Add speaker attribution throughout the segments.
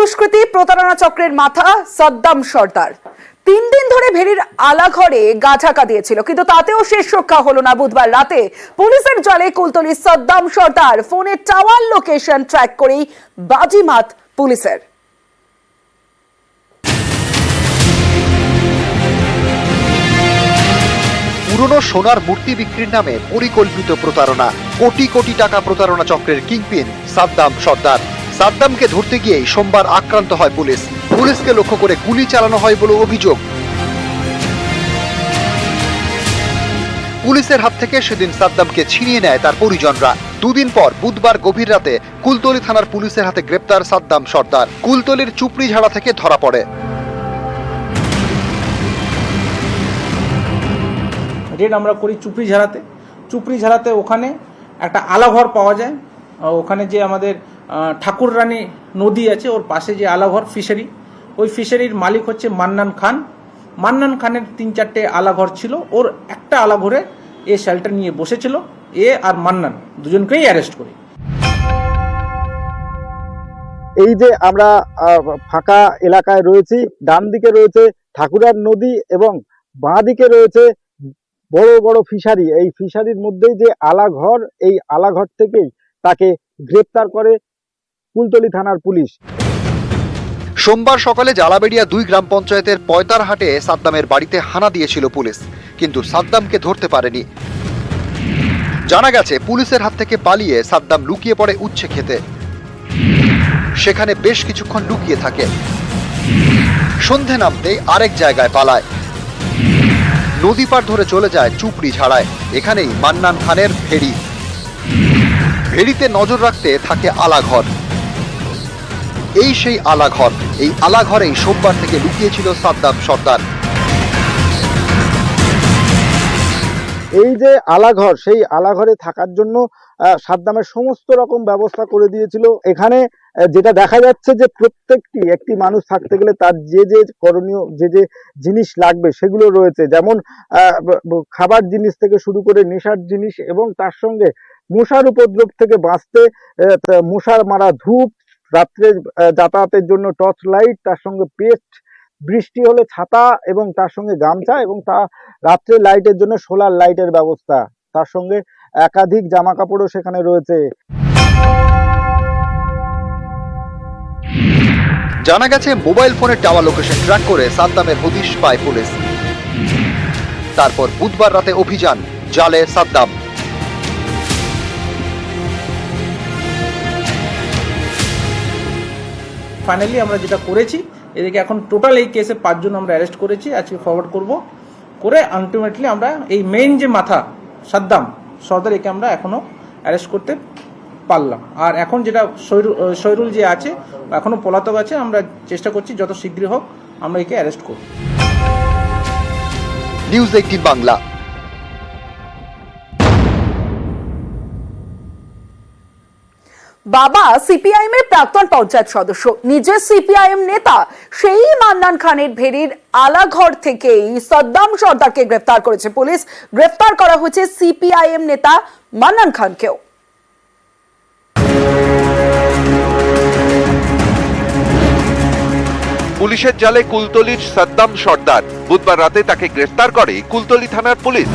Speaker 1: দুষ্কৃতী প্রতারণা চক্রের মাথা সাদ্দাম সর্দার 3 দিন ধরে ভেরির আলাঘরে গা ঢাকা দিয়েছিল, কিন্তু তাতেও শেষ রক্ষা হলো না। বুধবার রাতে পুলিশের জালে কুলতলি সাদ্দাম সর্দার ফোনে টাওয়ার লোকেশন ট্র্যাক করেই বাজিমাত পুলিশের।
Speaker 2: পুরনো সোনার মূর্তি বিক্রির নামে পরিকল্পিত প্রতারণা, কোটি কোটি টাকা প্রতারণা চক্রের কিংপিন সাদ্দাম সর্দার। সাদ্দামকে ধরতে গিয়েই সোমবার আক্রান্ত হয় পুলিশ। পুলিশকে লক্ষ্য করে গুলি চালানো হয় বলে অভিযোগ। পুলিশের হাত থেকে সেদিন সাদ্দামকে ছিনিয়ে নেয় তার পরিজনরা। দুদিন পর বুধবার গভীর রাতে কুলতলি থানার পুলিশের হাতে গ্রেপ্তার সাদ্দাম সর্দার। কুলতলির চুপড়িঝাড়া থেকে ধরা পড়ে।
Speaker 3: রেড আমরা করি চুপড়িঝাড়াতে ওখানে একটা আলাঘর পাওয়া যায়। ওখানে যে আমাদের ঠাকুর রানী নদী আছে, ওর পাশে যে আলাঘর ফিশারি, ওই ফিশারির মালিক হচ্ছে মান্নান খান। মান্নান খানের 3-4টে আলাঘর ছিল, ওর একটা আলাঘরে এ শেল্টার নিয়ে বসেছিল। এ আর মান্নান দুজনকেই অ্যারেস্ট করি।
Speaker 4: এই যে আমরা ফাঁকা এলাকায় রয়েছি, ডান দিকে রয়েছে ঠাকুরার নদী এবং বাঁ দিকে রয়েছে বড় বড় ফিশারি। এই ফিশারির মধ্যেই যে আলাঘর, এই আলাঘর থেকেই তাকে গ্রেপ্তার করে কুলতলি থানার পুলিশ।
Speaker 2: সোমবার সকালে জালাবেড়িয়া 2 গ্রাম পঞ্চায়েতের পয়তারহাটে সাদ্দামের বাড়িতে হানা দিয়েছিল পুলিশ, কিন্তু সাদ্দামকে ধরতে পারেনি। জানা গেছে পুলিশের হাত থেকে পালিয়ে সাদ্দাম লুকিয়ে পড়ে উচ্ছে খেতে। সেখানে বেশ কিছুক্ষণ লুকিয়ে থাকে। সন্ধে নামতেই আরেক জায়গায় পালায়। নদী পার ধরে চলে যায় চুপড়িঝাড়ায়। এখানেই মান্নান খানের ভেড়ি। ভেড়িতে নজর রাখতে থাকে আলাঘর। এই সেই আলাঘর। এই আলাঘরেই সোমবার থেকে লুকিয়েছিল সাদ্দাম সর্দার।
Speaker 4: এই যে আলাঘর, সেই আলাঘরে থাকার জন্য সাদ্দামের সমস্ত রকম ব্যবস্থা করে দিয়েছিল। এখানে যেটা দেখা যাচ্ছে যে প্রত্যেকটি একটি মানুষ থাকতে গেলে তার যে যে করণীয় যে যে জিনিস লাগবে সেগুলো রয়েছে, যেমন খাবার জিনিস থেকে শুরু করে নেশার জিনিস, এবং তার সঙ্গে মশার উপদ্রব থেকে বাঁচতে মশার মারা ধূপ, রাত্রে যাতায়াতের জন্য টর্চ লাইট, তার সঙ্গে পেস্ট, বৃষ্টি হলে ছাতা, এবং তার সঙ্গে গামছা, এবং তা রাত্রে লাইটের জন্য সোলার লাইটের ব্যবস্থা। তার সঙ্গে একাধিক জামা কাপড়ও সেখানে রয়েছে।
Speaker 2: জানা গেছে মোবাইল ফোনের টাওয়ার লোকেশন ট্র্যাক করে সাদ্দামের হদিশ পায় পুলিশ। তারপর বুধবার রাতে অভিযান, জালে সাদ্দাম।
Speaker 3: ফাইনালি আমরা যেটা করেছি, এদিকে এখন টোটাল এই কেসে 5 জন আমরা অ্যারেস্ট করেছি, আজকে ফরওয়ার্ড করব করে আলটিমেটলি আমরা এই মেইন যে মাথা সাদ্দাম সর্দার, একে আমরা এখনো অ্যারেস্ট করতে পারলাম। আর এখন যেটা শৈরুল যে আছে এখনো পলাতক আছে, আমরা চেষ্টা করছি যত শীঘ্রই হোক আমরা একে অ্যারেস্ট করব।
Speaker 2: নিউজ 18 বাংলা।
Speaker 1: বাবা সিপিআইএম এর প্রাক্তন পঞ্চায়েত সদস্য, নিজে সিপিআইএম নেতা, সেই মান্নান খানের ভেরির আলাঘর থেকেই সাদ্দাম সর্দারকে গ্রেফতার করেছে পুলিশ। গ্রেফতার করা হয়েছে সিপিআইএম নেতা মান্নান খানকেও।
Speaker 5: পুলিশের জালে কুলতলির সাদ্দাম সর্দার। বুধবার রাতে তাকে গ্রেফতার করে কুলতলি থানার পুলিশ।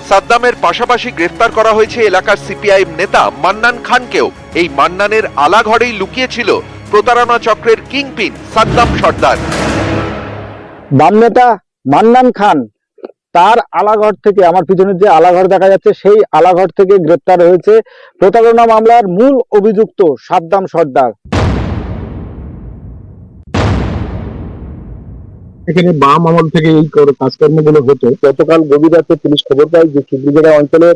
Speaker 5: সাদ্দামের পাশাপাশি গ্রেফতার করা হয়েছে এলাকার সিপিআইএম নেতা মান্নান খানকেও। এই মান্নানের আলাঘরেই লুকিয়েছিল প্রতারণা চক্রের কিংপিন সাদ্দাম সর্দার।
Speaker 4: বাম নেতা মান্নান খান তার আলাঘর থেকে, আমার পিছনে যে আলাঘর দেখা যাচ্ছে সেই আলাঘর থেকে গ্রেপ্তার হয়েছে প্রতারণা মামলার মূল অভিযুক্ত সাদ্দাম সর্দার।
Speaker 6: এখানে বাম আমল থেকে এই কাজকর্মগুলো হতো। গতকাল গভীর রাতে পুলিশ খবর পায় যে চুপড়িঝাড়া অঞ্চলে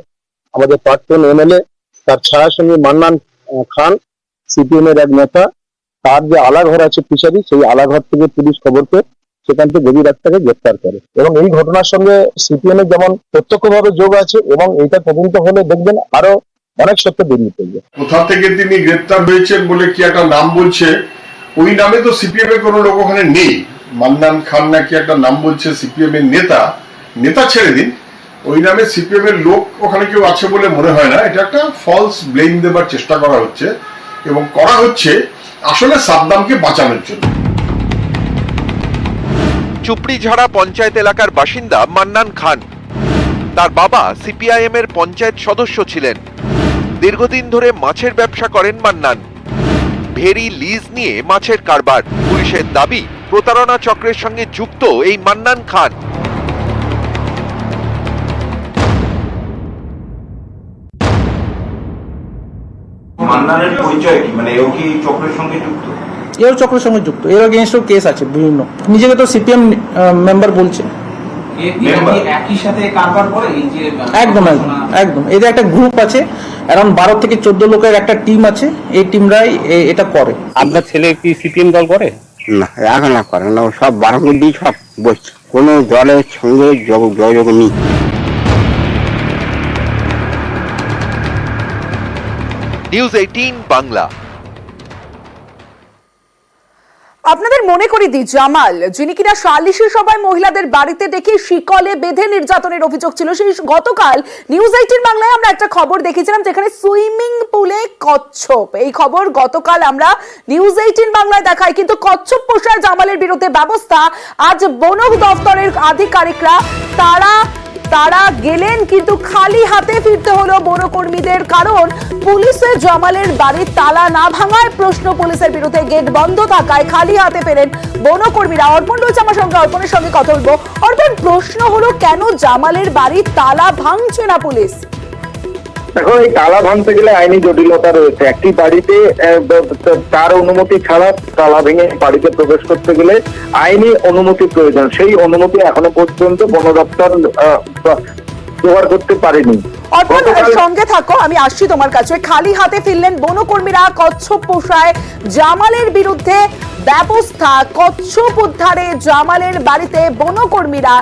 Speaker 6: আমাদের প্রাক্তন এমএলএ, তার ছায়াসঙ্গী মান্নান খান, সিপিএম এর এক নেতা, তার যে আলাঘর আছে ফিশারি, সেই আলাঘর থেকে পুলিশ খবর পেয়ে সেখান থেকে গভীর রাত তাকে গ্রেপ্তার করে। এবং এই ঘটনার সঙ্গে সিপিএম এর যেমন প্রত্যক্ষভাবে যোগ আছে, এবং এটা তদন্ত হলে দেখবেন আরো অনেক সত্য বেরিয়ে পড়বে।
Speaker 7: কোথা থেকে তিনি গ্রেপ্তার হয়েছেন বলে কি একটা নাম বলছে, ওই নামে তো সিপিএম এর কোনো লোক ওখানে নেই। মান্নান খান নাকি একটা নাম বলছে সিপিএম এর নেতা ছেড়ে দিন, ওই নামে সিপিএম এর লোক ওখানে কেউ আছে বলে মনে হয় না। এটা একটা ফলস ব্লেম দেবার চেষ্টা করা হচ্ছে, এবং করা হচ্ছে আসলে সাদ্দামকে বাঁচানোর জন্য।
Speaker 5: চুপড়িঝাড়া পঞ্চায়েত এলাকার বাসিন্দা মান্নান খান। তার বাবা সিপিআইএম এর পঞ্চায়েত সদস্য ছিলেন। দীর্ঘদিন ধরে মাছের ব্যবসা করেন মান্নান। ভেরি লিজ নিয়ে মাছের কারবার। পুলিশের দাবি প্রতারণা চক্রের সঙ্গে যুক্ত এই মান্নান খান।
Speaker 8: মান্নানের পরিচয় কি, মানে এও কি চক্রের সঙ্গে যুক্ত?
Speaker 3: এর চক্রের সঙ্গে যুক্ত, এর এগেইনস্টও কেস আছে বিভিন্ন। নিজেকে তো সিপিএম মেম্বার বলছে।
Speaker 9: একই সাথে কারবার করে এই যে
Speaker 3: একদম একদম একদম এদের একটা গ্রুপ আছে, অ্যারাউন্ড 12 থেকে 14 লোকের একটা টিম আছে। এই টিমরাই এটা করে।
Speaker 10: আপনার ছেলে কি সিপিএম দল করে?
Speaker 6: না, এখন না করে না, সব বারাকুন্দি সব বসছে, কোনো দলের সঙ্গে যোগাযোগ নেই।
Speaker 5: নিউজ 18 বাংলা।
Speaker 1: আপনাদের মনে করি দিই, জামাল যিনি কিনা সালিশি সভায় মহিলাদের বাড়িতে ডেকে শিকলে বেঁধে নির্যাতনের অভিযোগ ছিল, সেই গতকাল নিউজ 18 বাংলায় আমরা একটা খবর দেখেছিলাম যেখানে সুইমিং পুলে কচ্ছপ। এই খবর গতকাল আমরা নিউজ 18 বাংলায় দেখাই, কিন্তু কচ্ছপ পোষায় জামালের বিরুদ্ধে ব্যবস্থা। আজ বন দফতরের আধিকারিকরা তারা গেলেন, কিন্তু খালি হাতে ফিরতে হলো বনকর্মীদের, কারণ পুলিশে জামালের বাড়ির তালা না ভাঙায় প্রশ্ন। পুলিশের বিরুদ্ধে গেট বন্ধ থাকায় খালি হাতে ফেরেন বনকর্মীরা। অর্পণ রয়েছে আমার সঙ্গে, অর্পণের সঙ্গে কথা বলবো। অর্পণ, প্রশ্ন হলো কেন জামালের বাড়ির তালা ভাঙছে না পুলিশ?
Speaker 4: দেখো, এই তালা ভাঙতে গেলে আইনি জটিলতা রয়েছে। একটি বাড়িতে তার অনুমতি ছাড়া তালা ভেঙে বাড়িতে প্রবেশ করতে গেলে আইনি অনুমতি প্রয়োজন। সেই অনুমতি এখনো পর্যন্ত বন দপ্তর জোগাড় করতে পারেনি।
Speaker 1: অর্পণ, সঙ্গে থাকো, আমি আসছি তোমার কাছে। খালি হাতে ফিরলেন বনকর্মীরা, কচ্ছপ পোষায় জামালের বিরুদ্ধে ব্যবস্থা। কচ্ছপ উদ্ধারে জামালের বাড়িতে বনকর্মীরা।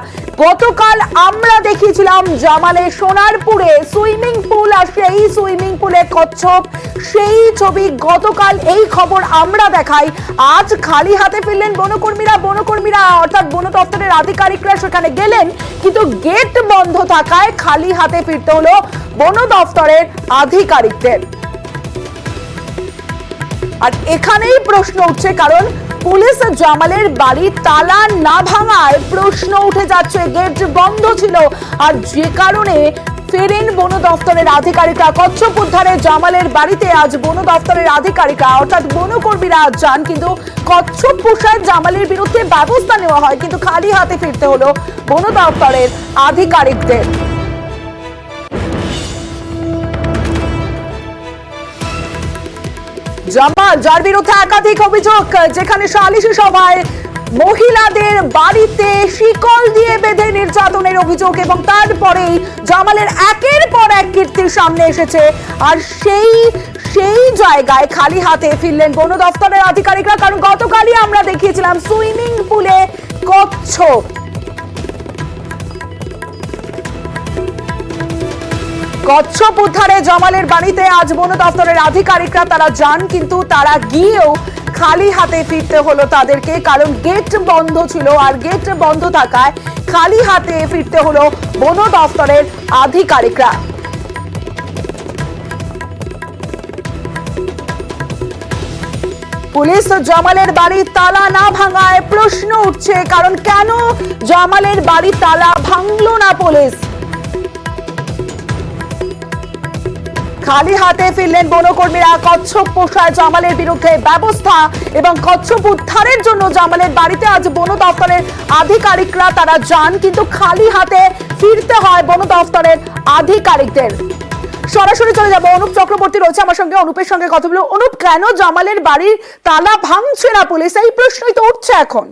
Speaker 1: গতকাল আমরা দেখিয়েছিলাম জামালের সোনারপুরে সুইমিং পুল, আর সেই সুইমিং পুলে কচ্ছপ, সেই ছবি গতকাল। এই খবর আমরা দেখাই। আজ খালি হাতে ফিরলেন বনকর্মীরা অর্থাৎ বন দপ্তরের আধিকারিকরা সেখানে গেলেন, কিন্তু গেট বন্ধ থাকায় খালি হাতে ফিরতে হলো বন দপ্তরের আধিকারিকদের। আর এখানেই প্রশ্ন উঠছে, কারণ পুলিশ জামালের বাড়ি তালা না ভাঙায় প্রশ্ন উঠে যাচ্ছে। গেট বন্ধ ছিল, আর যে কারণে ফেরেন বন দপ্তরের আধিকারিকরা। কচ্ছপ উদ্ধারে জামালের বাড়িতে আজ বন দপ্তরের আধিকারিকরা অর্থাৎ বনকর্মীরা যান, কিন্তু কচ্ছপ পোষায় জামালের বিরুদ্ধে ব্যবস্থা নেওয়া হয়, কিন্তু খালি হাতে ফিরতে হলো বন দপ্তরের আধিকারিকদের। জামাল, যার বিরুদ্ধে একাধিক অভিযোগ, যেখানে সালিশি সভায় মহিলাদের বাড়িতে শিকল দিয়ে বেঁধে নির্যাতনের অভিযোগ, এবং তারপরেই জামালের একের পর এক কীর্তির সামনে এসেছে। আর সেই জায়গায় খালি হাতে ফিরলেন বন দপ্তরের আধিকারিকরা, কারণ গতকালই আমরা দেখিয়েছিলাম সুইমিং পুলে কচ্ছপ। কচ্ছপ উদ্ধারে জামালের বাড়িতে আজ বন দপ্তরের আধিকারিকরা তারা যান, কিন্তু তারা গিয়েও খালি হাতে ফিরতে হলো তাদেরকে, কারণ গেট বন্ধ ছিল। আর গেট বন্ধ থাকায় খালি হাতে ফিরতে হলো বন দপ্তরের আধিকারিকরা। পুলিশ জামালের বাড়ির তালা না ভাঙায় প্রশ্ন উঠছে, কারণ কেন জামালের বাড়ির তালা ভাঙলো না পুলিশ? খালি হাতে ফিরলেন বনকর্মীরা। কচ্ছপ পোষায় জামালের বিরুদ্ধে ব্যবস্থা এবং কচ্ছপ উদ্ধারের জন্য জামালের বাড়িতে আজ বন দপ্তরের আধিকারিকরা তারা যান, কিন্তু খালি হাতে ফিরতে হয় বন দপ্তরের আধিকারিকদের। সরাসরি চলে যাবো, অনুপ চক্রবর্তী রয়েছে আমার সঙ্গে, অনুপের সঙ্গে কথা বলবো। অনুপ, কেন জামালের বাড়ির তালা ভাঙছে না পুলিশ? এই প্রশ্নই তো উঠছে এখন।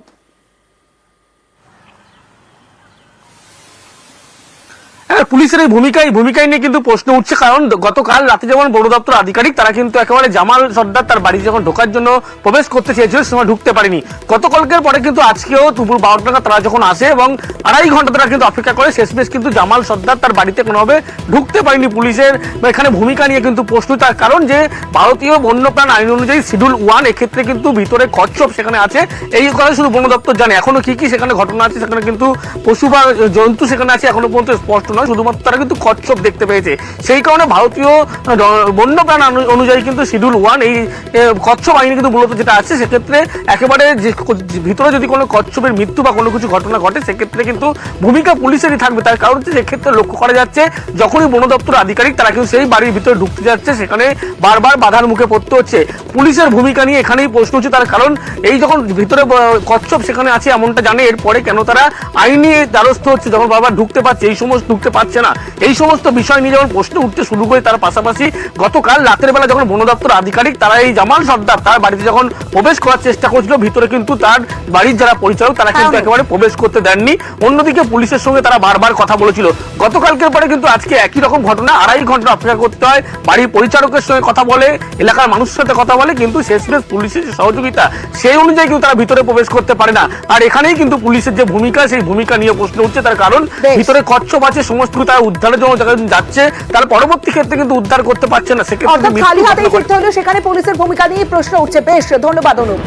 Speaker 10: পুলিশের এই ভূমিকায় নিয়ে কিন্তু প্রশ্ন উঠছে, কারণ গতকাল রাতে যেমন বন দপ্তর আধিকারিক তারা কিন্তু একেবারে জামাল সর্দার তার বাড়ি যখন ঢোকার জন্য প্রবেশ করতে চেয়েছিল সময় ঢুকতে পারেনি। গতকালকের পরে কিন্তু আজকেও দুপুর 12টা নাগাদ তারা যখন আসে এবং 2.5 ঘন্টা তারা কিন্তু অপেক্ষা করে, শেষমেশ কিন্তু জামাল সর্দার তার বাড়িতে কোনোভাবে ঢুকতে পারেনি। পুলিশের এখানে ভূমিকা নিয়ে কিন্তু প্রশ্ন, তার কারণ যে ভারতীয় বন্যপ্রাণ আইন অনুযায়ী শিডিউল 1 এক্ষেত্রে কিন্তু ভিতরে কচ্ছপ সেখানে আছে। এই কথা শুধু বন দপ্তর জানে, এখনো কি সেখানে ঘটনা আছে, সেখানে কিন্তু পশু বা জন্তু সেখানে আছে এখনো পর্যন্ত স্পষ্ট নয়। শুধুমাত্র তারা কিন্তু কচ্ছপ দেখতে পেয়েছে। সেই কারণে ভারতীয় বন্যপ্রাণ অনুযায়ী কিন্তু শিডিউল 1 এই কচ্ছপ আইনে কিন্তু মূলত যেটা আছে, সেক্ষেত্রে একেবারে যে ভিতরে যদি কোনো কচ্ছপের মৃত্যু বা কোনো কিছু ঘটনা ঘটে সেক্ষেত্রে কিন্তু ভূমিকা পুলিশেরই থাকবে। তার কারণ হচ্ছে সেক্ষেত্রে লক্ষ্য করা যাচ্ছে যখনই বন দপ্তর আধিকারিক তারা কিন্তু সেই বাড়ির ভিতরে ঢুকতে যাচ্ছে, সেখানে বারবার বাধার মুখে পড়তে হচ্ছে। পুলিশের ভূমিকা নিয়ে এখানেই প্রশ্ন হচ্ছে, তার কারণ এই যখন ভিতরে কচ্ছপ সেখানে আছে এমনটা জানে, এরপরে কেন তারা আইনি দ্বারস্থ হচ্ছে যখন বারবার ঢুকতে পারছে, এই সমস্ত ঢুকতে পারছে না, এই সমস্ত বিষয় নিয়ে যখন প্রশ্ন উঠতে শুরু করে তার পাশাপাশি গতকাল রাতের বেলা যখন বন দপ্তর আধিকারিক তারা এই জামাল সর্দার তার বাড়িতে যখন প্রবেশ করার চেষ্টা করছিল, ভিতরে কিন্তু তার বাড়ির যারা পরিচালক তারা কিন্তু একেবারে প্রবেশ করতে দেননি। অন্যদিকে পুলিশের সঙ্গে তারা বারবার কথা বলেছিল। গতকালকের পরে কিন্তু আজকে একই রকম ঘটনা, 2.5 ঘন্টা অপেক্ষা করতে হয়, বাড়ির পরিচালকের সঙ্গে কথা বলে, এলাকার মানুষের সাথে কথা বলে, কিন্তু শেষমেশ পুলিশের যে সহযোগিতা সেই অনুযায়ী কিন্তু তারা ভিতরে প্রবেশ করতে পারে না। আর এখানেই কিন্তু পুলিশের যে ভূমিকা সেই ভূমিকা নিয়ে প্রশ্ন উঠছে, তার কারণ ভিতরে কচ্ছপ আছে, সমস্ত কিছু তারা উদ্ধারের জন্য যাচ্ছে, তার পরবর্তী ক্ষেত্রে কিন্তু উদ্ধার করতে পারছে না, সেক্ষেত্রে
Speaker 1: খালি হাতেই ফিরতে হলো, সেখানে পুলিশের ভূমিকা নিয়ে প্রশ্ন উঠছে। বেশ, ধন্যবাদ অনুপ।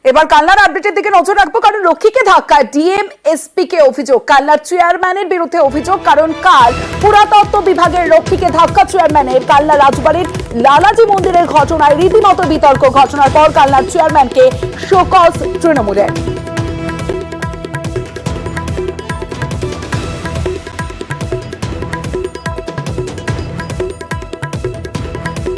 Speaker 1: এবার কালনার আপডেটের দিকে নজর রাখবো, কারণ রক্ষীকে ধাক্কায় ডিএম এসপি কে অভিযোগ, কালনার চেয়ারম্যানের বিরুদ্ধে অভিযোগ। কারণ কাল পুরাতত্ত্ব বিভাগের রক্ষীকে ধাক্কা চেয়ারম্যানের। কালনা রাজবাড়ির লালাজি মন্দিরের ঘটনায় রীতিমতো বিতর্ক। ঘটনার পর কালনার চেয়ারম্যানকে শোকজ তৃণমূলের।